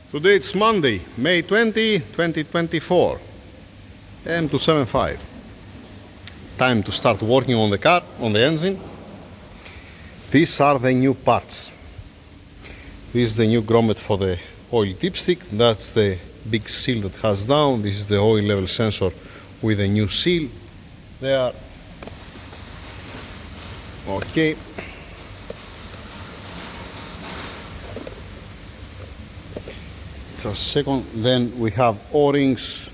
Today it's Monday, May 20, 2024. M275. Time to start working on the car, on the engine. These are the new parts. This is the new grommet for the oil dipstick. That's the big seal that has down. This is the oil level sensor with a new seal there. Okay. Just a second. Then we have O-rings.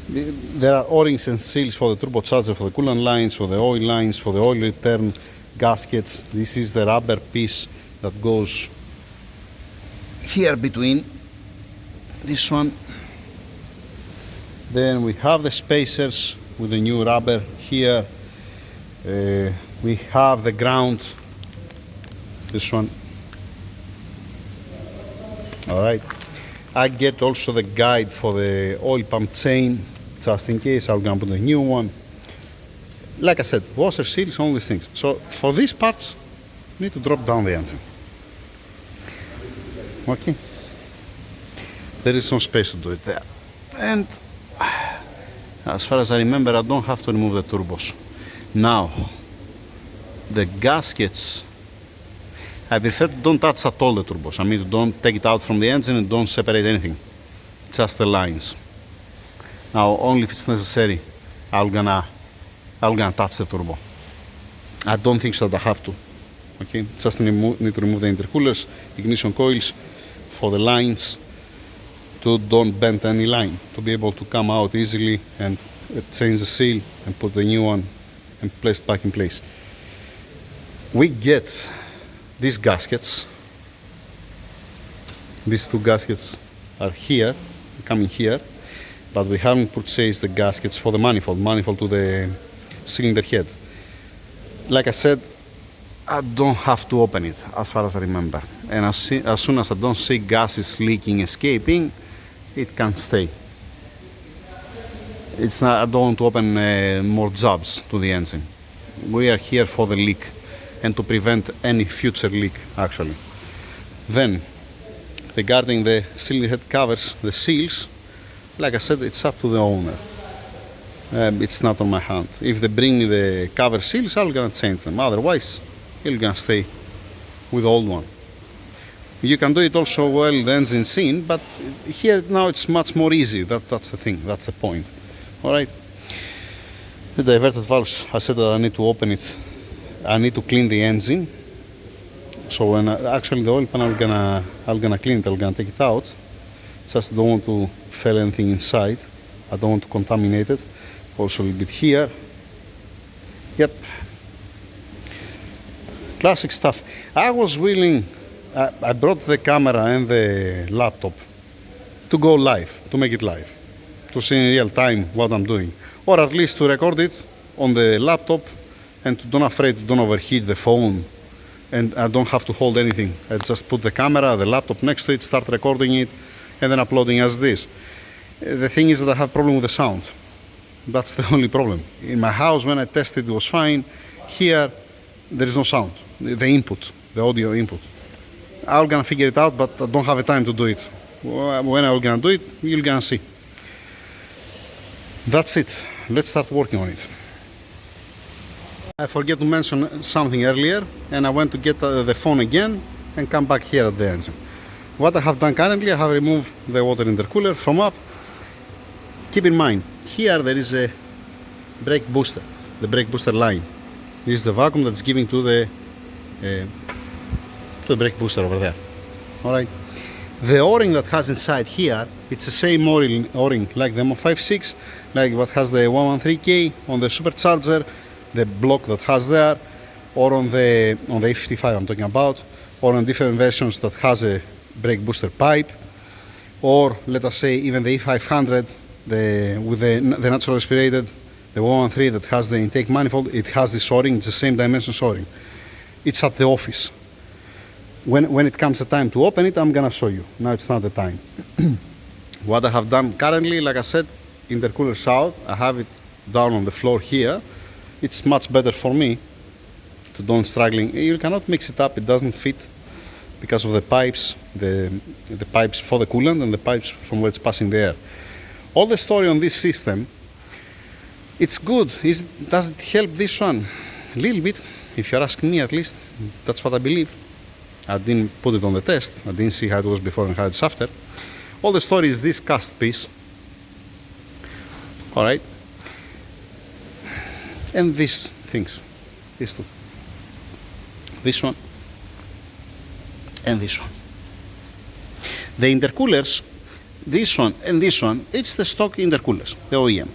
There are O-rings and seals for the turbocharger, for the coolant lines, for the oil lines, for the oil return gaskets. This is the rubber piece that goes here between this one. Then we have the spacers with the new rubber here. We have the ground, this one. All right. I get also the guide for the oil pump chain, just in case. I'm gonna put a new one. Like I said, washer seals, all these things. So for these parts, you need to drop down the engine. Okay. There is no space to do it there. And as far as I remember, I don't have to remove the turbos. Now, the gaskets, I prefer to don't touch at all the turbos. I mean, don't take it out from the engine and don't separate anything. Just the lines. Now, only if it's necessary, I'm gonna touch the turbo. I don't think so that I have to. Okay, just need to remove the intercoolers, ignition coils for the lines to don't bend any line, to be able to come out easily and change the seal and put the new one and place it back in place. We get these gaskets. These two gaskets are here, coming here, but we haven't purchased the gaskets for the manifold to the cylinder head. Like I said, I don't have to open it as far as I remember, and as soon as I don't see gases leaking, escaping, it can stay. It's not, I don't want to open more jobs to the engine. We are here for the leak and to prevent any future leak, actually. Then, regarding the cylinder head covers, the seals, like I said, it's up to the owner. It's not on my hand. If they bring me the cover seals, I'm gonna change them. Otherwise, you're gonna stay with the old one. You can do it also while the engine's in, but here now it's much more easy. That's the thing, that's the point. All right. The diverted valves, I said that I need to open it. I need to clean the engine. So when actually the oil pan, I'm gonna clean it. I'm gonna take it out. Just don't want to fill anything inside. I don't want to contaminate it. Also a little bit here. Yep. Classic stuff. I was willing. I brought the camera and the laptop to go live, to make it live, to see in real time what I'm doing, or at least to record it on the laptop and don't afraid to don't overheat the phone, and I don't have to hold anything. I just put the camera, the laptop next to it, start recording it, and then uploading as this. The thing is that I have problem with the sound. That's the only problem. In my house, when I tested, it was fine. Here, there is no sound. The input, the audio input. I'm gonna figure it out, but I don't have a time to do it. When I'm gonna do it, you're gonna see. That's it. Let's start working on it. I forget to mention something earlier, and I went to get the phone again and come back here at the engine. What I have done currently, I have removed the water intercooler from up. Keep in mind, here there is a brake booster, the brake booster line. This is the vacuum that's giving to the brake booster over there. All right. The O-ring that has inside here, it's the same O-ring like the M275, like what has the 113K on the supercharger, the block that has there, or on the A55 I'm talking about, or on different versions that has a brake booster pipe, or let us say even the A500 with the natural aspirated, the 113 that has the intake manifold, it has this O-ring, it's the same dimension O-ring. It's at the office. When it comes the time to open it, I'm gonna show you. Now it's not the time. What I have done currently, like I said, intercooler's out. I have it down on the floor here. It's much better for me to don't struggling. You cannot mix it up, it doesn't fit. because of the pipes, the pipes for the coolant and the pipes from where it's passing the air. All the story on this system, it's good. Does it help this one? A little bit, if you're asking me at least. That's what I believe. I didn't put it on the test. I didn't see how it was before and how it's after. All the story is this cast piece. Alright. And these things. These two. This one. And this one. The intercoolers, this one and this one, it's the stock intercoolers, the OEM.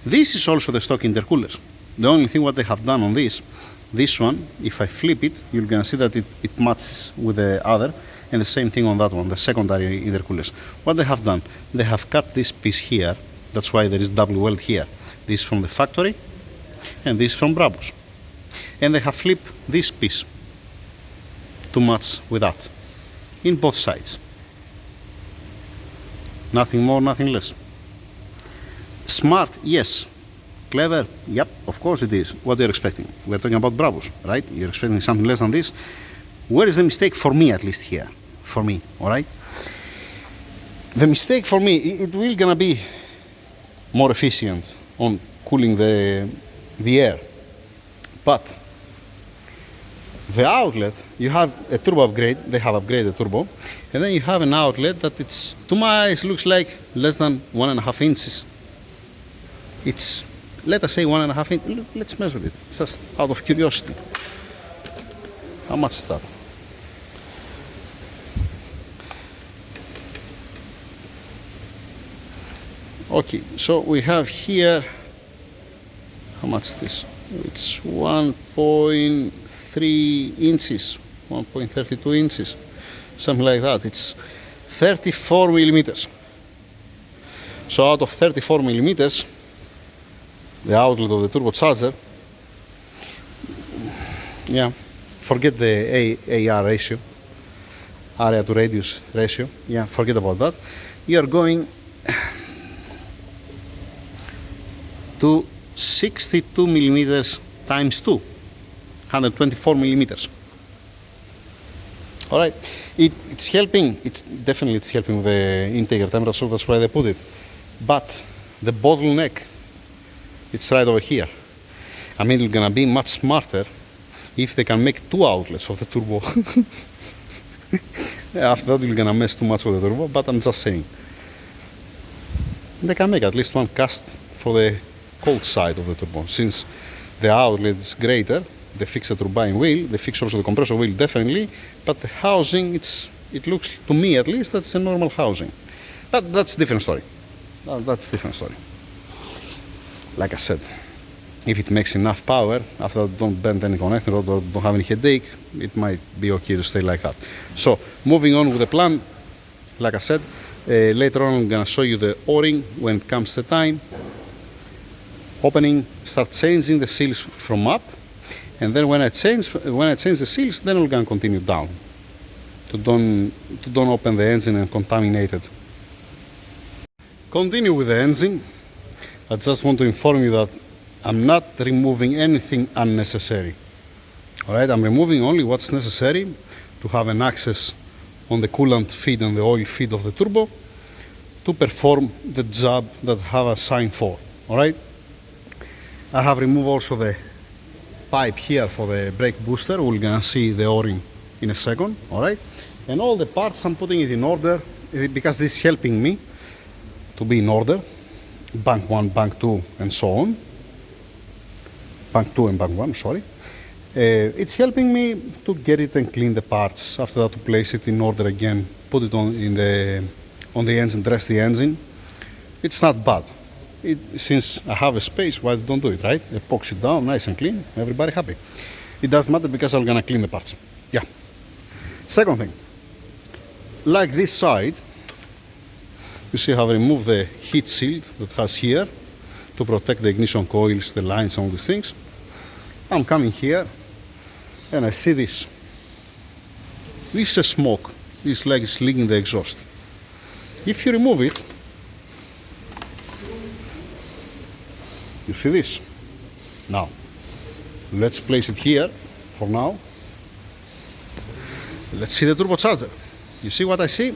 This is also the stock intercoolers. The only thing what they have done on this one, if I flip it, you're gonna see that it matches with the other, and the same thing on that one, the secondary intercoolers. What they have done, they have cut this piece here, that's why there is double weld here. This from the factory, and this from Brabus. And they have flipped this piece to match with that, in both sides. Nothing more, nothing less. Smart, yes. Clever, yep, of course it is. What are you expecting? We're talking about Brabus, right? You're expecting something less than this. Where is the mistake for me, at least here? For me, alright? The mistake for me, it will gonna be more efficient on cooling the air. But the outlet, you have a turbo upgrade, they have upgraded turbo, and then you have an outlet that it's, to my eyes, looks like less than 1.5 inches. It's, let us say 1.5 inches. Let's measure it, just out of curiosity. How much is that? Okay, so we have here, how much is this? It's 1.3 inches, 1.32 inches, something like that. It's 34 millimeters. So out of 34 millimeters, the outlet of the turbocharger, yeah, forget the AR ratio, area to radius ratio, yeah, forget about that. You are going to 62 millimeters times 2, 124 millimeters. All right, it's helping. It's helping with the intake temperature. That's why they put it. But the bottleneck, it's right over here. I mean, it's gonna be much smarter if they can make 2 outlets of the turbo. After that, we're gonna mess too much with the turbo. But I'm just saying, they can make at least one cast for the cold side of the turbo. Since the outlet is greater, they fix the turbine wheel, they fix also the compressor wheel definitely, but the housing, it looks to me at least that's a normal housing. But that's a different story. That's a different story. Like I said, if it makes enough power, after that don't bend any connector or don't have any headache, it might be okay to stay like that. So moving on with the plan, like I said, later on I'm gonna show you the O-ring when it comes to time. Opening, start changing the seals from up, and then when I change the seals, then we're gonna continue down to don't open the engine and contaminate it. Continue with the engine. I just want to inform you that I'm not removing anything unnecessary. Alright, I'm removing only what's necessary to have an access on the coolant feed and the oil feed of the turbo to perform the job that I have assigned for. Alright, I have removed also the pipe here for the brake booster. We're gonna see the O-ring in a second. Alright, and all the parts I'm putting it in order because this is helping me to be in order. Bank 1, bank 2 and so on. Bank 2 and bank 1, sorry. It's helping me to get it and clean the parts. After that, to place it in order again, put it on the engine, dress the engine. It's not bad. Since I have a space, why don't do it, right? Epoxy it down, nice and clean, everybody happy. It doesn't matter because I'm gonna clean the parts. Yeah. Second thing, like this side, you see how I removed the heat shield that has here to protect the ignition coils, the lines, and all these things. I'm coming here and I see this. This is a smoke. This like it's leaking the exhaust. If you remove it, you see this. Now, let's place it here for now. let's see the turbocharger. You see what I see?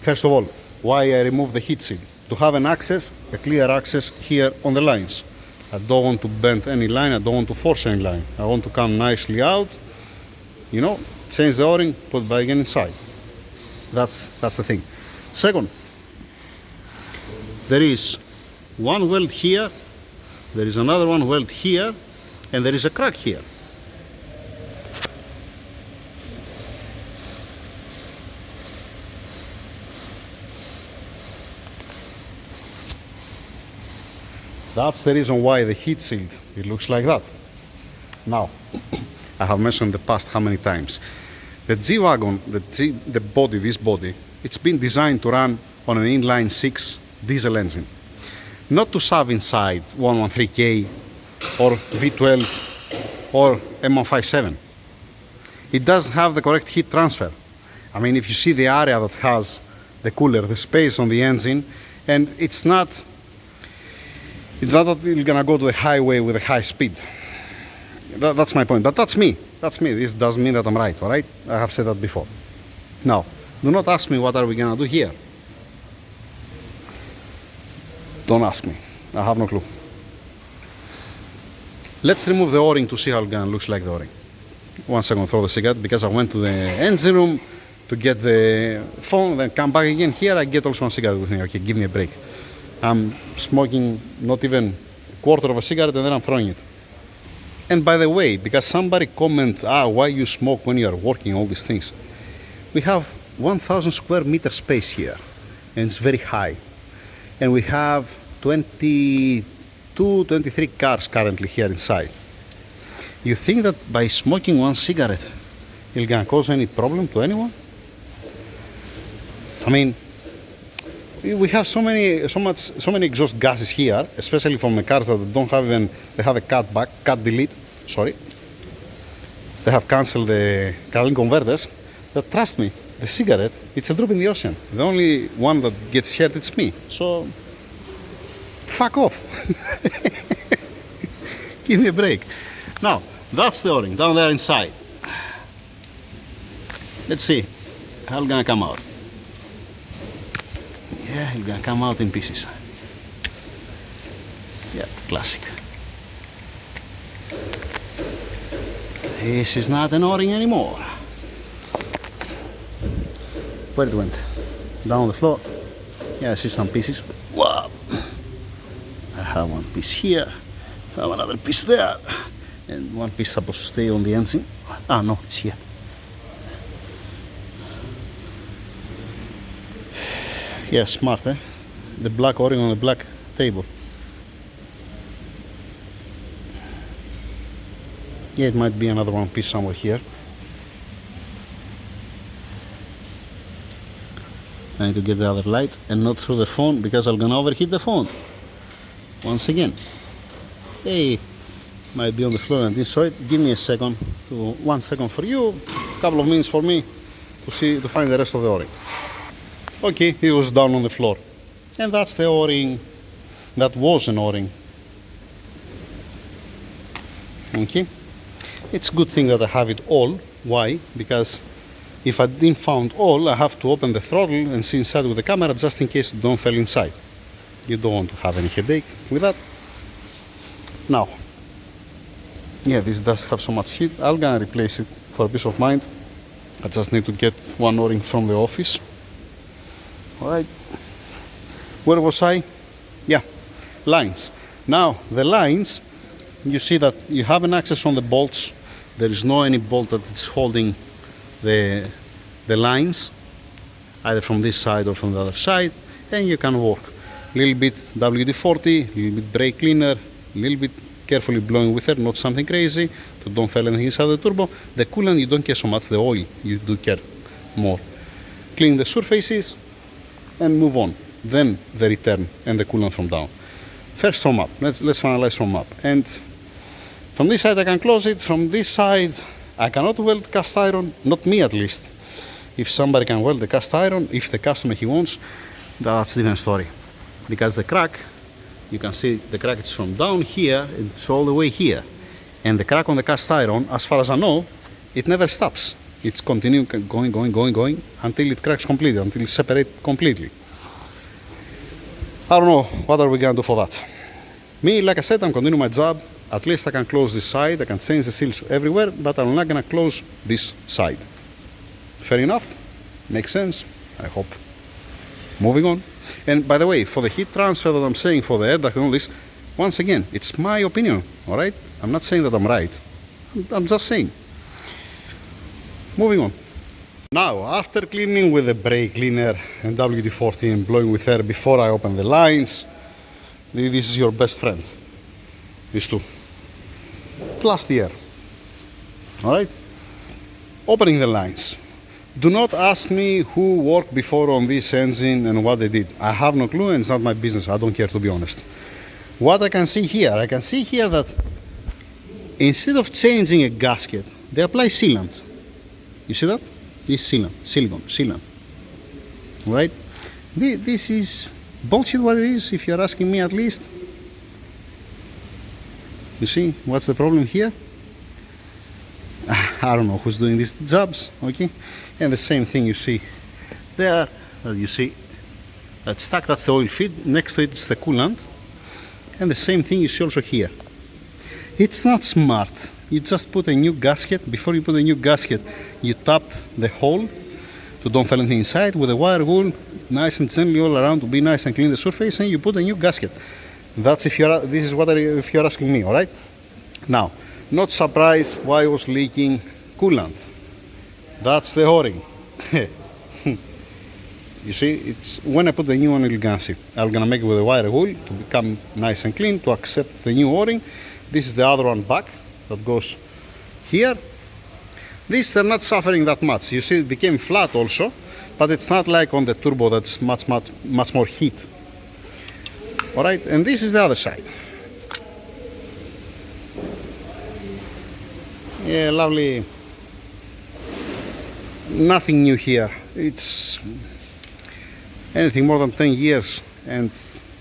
First of all, why I remove the heat shield? To have an access, a clear access here on the lines. I don't want to bend any line, I don't want to force any line. I want to come nicely out, you know, change the O-ring, put back again inside. That's the thing. Second, there is one weld here, there is another one weld here, and there is a crack here. That's the reason why the heat shield, it looks like that. Now, I have mentioned in the past how many times. The G-Wagon, the body, this body, it's been designed to run on an inline 6 diesel engine. Not to shove inside 113K or V12 or M275. It doesn't have the correct heat transfer. I mean, if you see the area that has the cooler, the space on the engine, and it's not that you're gonna go to the highway with a high speed. That's my point, but that's me. That's me. This doesn't mean that I'm right, all right? I have said that before. Now, do not ask me what are we gonna do here. Don't ask me. I have no clue. Let's remove the O-ring to see how it looks like the O-ring. 1 second, throw the cigarette, because I went to the engine room to get the phone, then come back again. Here I get also one cigarette with me. Okay, give me a break. I'm smoking not even a quarter of a cigarette and then I'm throwing it. And by the way, because somebody comment, why you smoke when you are working, all these things. We have 1,000 square meter space here, and it's very high. And we have 22, 23 cars currently here inside. You think that by smoking one cigarette, it's gonna cause any problem to anyone? I mean, we have so many exhaust gases here, especially from the cars that don't have even, they have a cut delete, sorry. They have cancelled the catalytic converters, that trust me, the cigarette, it's a drop in the ocean. The only one that gets hurt, it's me. So, fuck off. Give me a break. Now, that's the O-ring, down there inside. Let's see how it's gonna come out. Yeah, it's gonna come out in pieces. Yeah, classic. This is not an O-ring anymore. Where it went? Down on the floor. Yeah, I see some pieces. Wow. I have one piece here, I have another piece there, and one piece supposed to stay on the engine. No, it's here. Yeah, smart, eh? The black O-ring on the black table. Yeah, it might be another one piece somewhere here. I need to get the other light and not through the phone, because I'm gonna overheat the phone. Once again. Hey, might be on the floor and I didn't saw it. Give me a second, 1 second for you, a couple of minutes for me to find the rest of the O-ring. Okay, it was down on the floor. And that's the O-ring. That was an O-ring. Okay. It's a good thing that I have it all. Why? Because if I didn't found all, I have to open the throttle and see inside with the camera just in case you don't fall inside. You don't want to have any headache with that. Now, yeah, this does have so much heat. I'm gonna replace it for peace of mind. I just need to get one O-ring from the office. Alright, where was I? Yeah, lines. Now, the lines, you see that you have an access on the bolts. There is no any bolt that is holding the lines, either from this side or from the other side, and you can work. A little bit WD-40, a little bit brake cleaner, a little bit carefully blowing with it, not something crazy, to don't fail anything inside the turbo. The coolant, you don't care so much, the oil, you do care more. Clean the surfaces, and move on. Then the return and the coolant from down. First from up. Let's finalize from up. And from this side I can close it. From this side I cannot weld cast iron. Not me at least. If somebody can weld the cast iron, if the customer he wants, that's a different story. Because the crack, you can see the crack is from down here, it's all the way here. And the crack on the cast iron, as far as I know, it never stops. It's continuing going until it cracks completely, until it separates completely. I don't know what are we gonna do for that. Me, like I said, I'm continuing my job. At least I can close this side, I can change the seals everywhere, but I'm not gonna close this side. Fair enough? Makes sense, I hope. Moving on. And by the way, for the heat transfer that I'm saying for the air duct and all this, once again, it's my opinion, alright? I'm not saying that I'm right. I'm just saying. Moving on. Now, after cleaning with the brake cleaner and WD-40 and blowing with air before I open the lines, this is your best friend. These two. Plus the air. Alright? Opening the lines. Do not ask me who worked before on this engine and what they did. I have no clue and it's not my business. I don't care, to be honest. What I can see here that instead of changing a gasket, they apply sealant. You see that? This sealant. Right? This is bullshit what it is, if you're asking me at least. You see, what's the problem here? I don't know who's doing these jobs, okay? And the same thing you see there, you see that stack, that's the oil feed, next to it is the coolant. And the same thing you see also here. It's not smart. You just put a new gasket. Before you put a new gasket, you tap the hole to don't fall anything inside with a wire wool, nice and gently all around to be nice and clean the surface, and you put a new gasket. That's if you're, this is what if you're asking me, all right? Now, not surprised why I was leaking coolant. That's the O-ring. You see, it's when I put the new one, you're gonna see. I'm gonna make it with a wire wool to become nice and clean, to accept the new O-ring. This is the other one back that goes here. These are not suffering that much. You see, it became flat also, but it's not like on the turbo that's much more heat. All right, and this is the other side. Yeah, lovely. Nothing new here. It's anything more than 10 years, and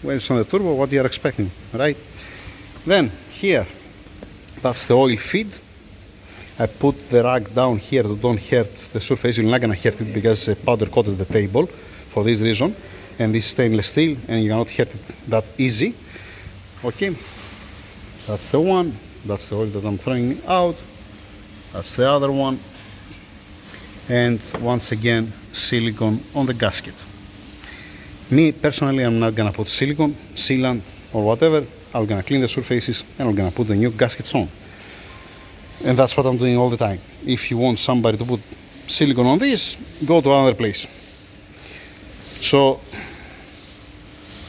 when it's on the turbo, what you're expecting, right? Then here, that's the oil feed. I put the rag down here to don't hurt the surface. You're not gonna hurt it because powder coated the table for this reason, and this stainless steel, and you cannot hurt it that easy. Okay, that's the one. That's the oil that I'm throwing out. That's the other one. And once again, silicone on the gasket. Me personally, I'm not gonna put silicone, sealant, or whatever. I'm gonna clean the surfaces and I'm gonna put the new gaskets on. And that's what I'm doing all the time. If you want somebody to put silicone on this, go to another place. So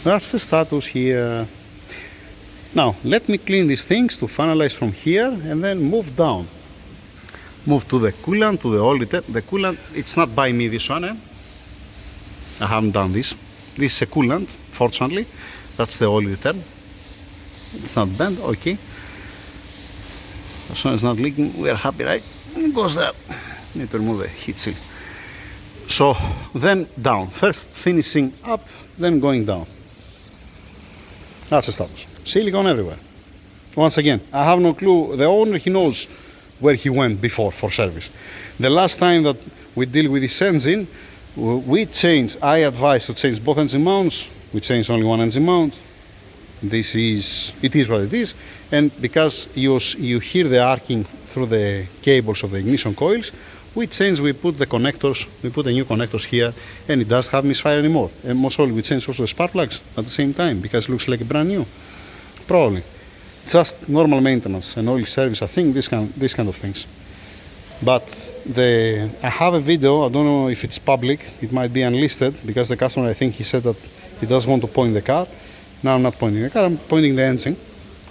that's the status here. Now let me clean these things to finalize from here and then move down. Move to the coolant, to the oil return. The coolant, it's not by me, this one. I haven't done this. This is a coolant, fortunately. That's the oil return. It's not bent, okay. As long as it's not leaking, we are happy, right? It goes there. Need to remove the heat seal. So then down. First finishing up, then going down. That's the status. Silicone everywhere. Once again, I have no clue. The owner, he knows where he went before for service. The last time that we deal with this engine, we changed, I advised to change both engine mounts. We changed only one engine mount. It is what it is. And because you hear the arcing through the cables of the ignition coils, we put the connectors, we put the new connectors here, and it doesn't have misfire anymore. And most probably we changed also the spark plugs at the same time because it looks like brand new. Probably. Just normal maintenance and oil service, I think, these kind of things. But I have a video, I don't know if it's public, it might be unlisted, because the customer, I think he said that he does want to point the car. Now I'm not pointing the car, I'm pointing the engine,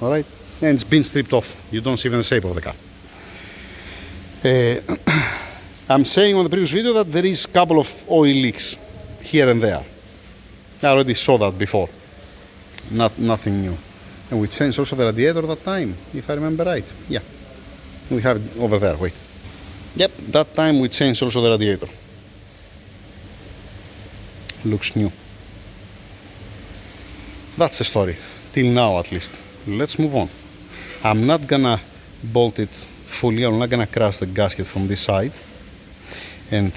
all right? And it's been stripped off. You don't see even the shape of the car. I'm saying on the previous video that there is a couple of oil leaks here and there. I already saw that before. Nothing new. And we changed also the radiator that time, if I remember right. Yeah, we have it over there, wait. Yep, that time we changed also the radiator. Looks new. That's the story, till now at least. Let's move on. I'm not gonna bolt it fully, I'm not gonna crash the gasket from this side. and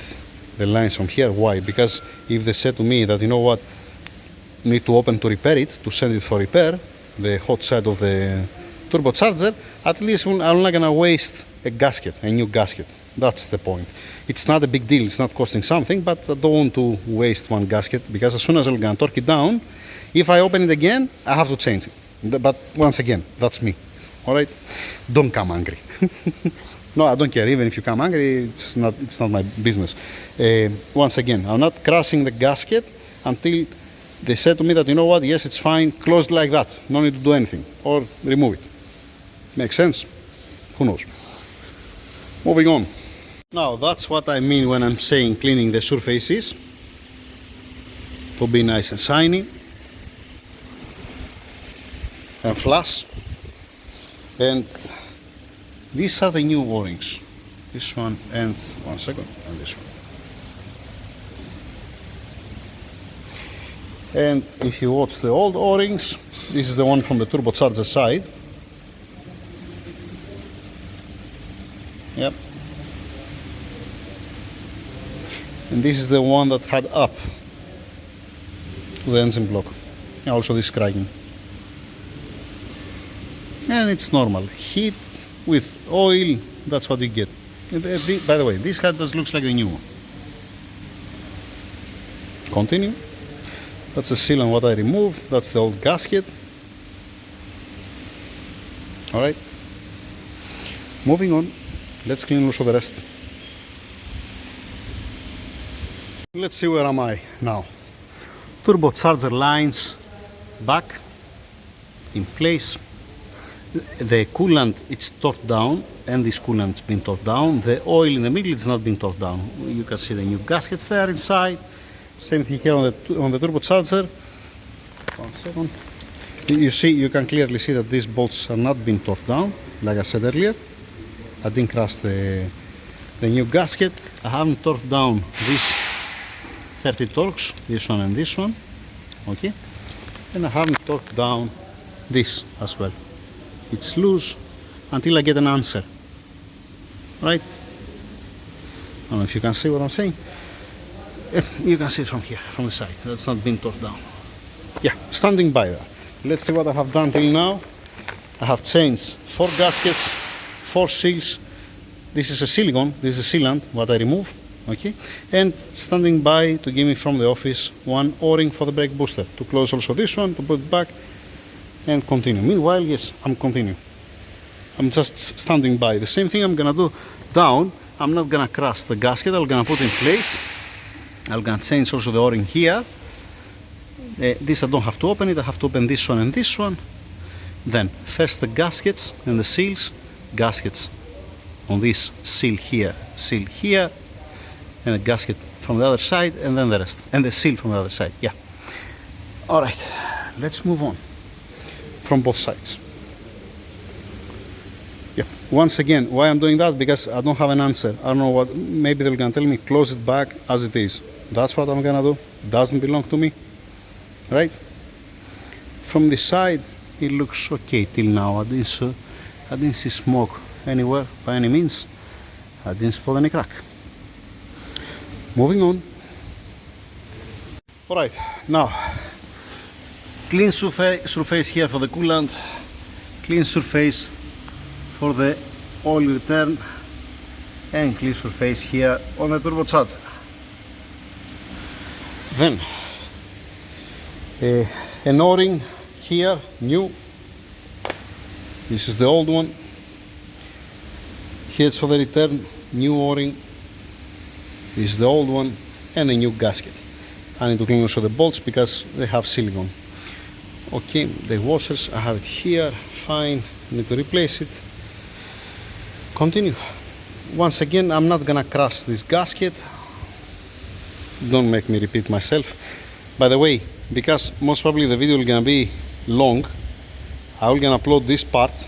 the lines from here. Why? Because if they said to me that, you know what, need to open to repair it, to send it for repair, the hot side of the turbocharger, at least I'm not gonna waste a gasket, a new gasket. That's the point. It's not a big deal, it's not costing something, but I don't want to waste one gasket, because as soon as I'm gonna torque it down, if I open it again, I have to change it. But once again, that's me. Alright? Don't come angry. No, I don't care. Even if you come angry, it's not my business. Once again, I'm not crashing the gasket until they said to me that, you know what, yes, it's fine, closed like that, no need to do anything, or remove it. Makes sense? Who knows? Moving on. Now, that's what I mean when I'm saying cleaning the surfaces to be nice and shiny and flush. And these are the new O-rings. This one and one second, and this one. And if you watch the old O-rings, this is the one from the turbocharger side. Yep. And this is the one that had up to the engine block. Also this cracking. And it's normal. Heat with oil, that's what you get. By the way, this hat just looks like the new one. Continue. That's the seal and what I removed. That's the old gasket. Alright. Moving on. Let's clean also the rest. Let's see where am I now. Turbocharger lines back in place. The coolant it's torqued down, and this coolant's been torqued down. The oil in the middle is not being torqued down. You can see the new gaskets there inside. Same thing here on the turbocharger. One second. You can clearly see that these bolts are not being torqued down, like I said earlier. I didn't crash the new gasket. I haven't torqued down these 30 torques, this one and this one. Okay, and I haven't torqued down this as well. It's loose until I get an answer. Right? I don't know if you can see what I'm saying. You can see it from here, from the side. That's not been torqued down. Yeah, standing by that. Let's see what I have done till now. I have changed 4 gaskets, 4 seals. This is a silicone, this is a sealant, what I remove. Okay, and standing by to give me from the office 1 O-ring for the brake booster. To close also this one, to put it back and continue. Meanwhile, yes, I'm continuing. I'm just standing by. The same thing I'm gonna do down. I'm not gonna crash the gasket, I'm gonna put in place. I'm gonna change also the O-ring here. This I don't have to open it, I have to open this one and this one. Then first the gaskets and the seals. Gaskets on this seal here, and a gasket from the other side, and then the rest, and the seal from the other side. Yeah. All right, let's move on from both sides. Yeah. Once again, why I'm doing that? Because I don't have an answer. I don't know what. Maybe they're gonna tell me close it back as it is. That's what I'm gonna do. Doesn't belong to me, right? From this side, it looks okay till now. I didn't see smoke anywhere by any means. I didn't spot any crack. Moving on. Alright, now clean surface here for the coolant, clean surface for the oil return, and clean surface here on the turbocharger. Then an O-ring here, new. This is the old one. Here's for the return, new O-ring. This is the old one, and a new gasket. I need to clean also the bolts because they have silicone. Okay, the washers, I have it here, fine. Need to replace it. Continue. Once again, I'm not gonna crash this gasket. Don't make me repeat myself. By the way, because most probably the video is gonna be long, I will gonna upload this part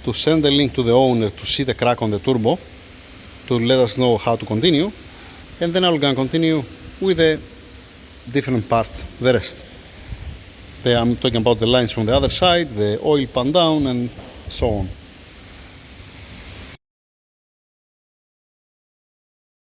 to send the link to the owner to see the crack on the turbo, to let us know how to continue, and then I'm gonna continue with a different part, the rest. I'm talking about the lines from the other side, the oil pan down, and so on.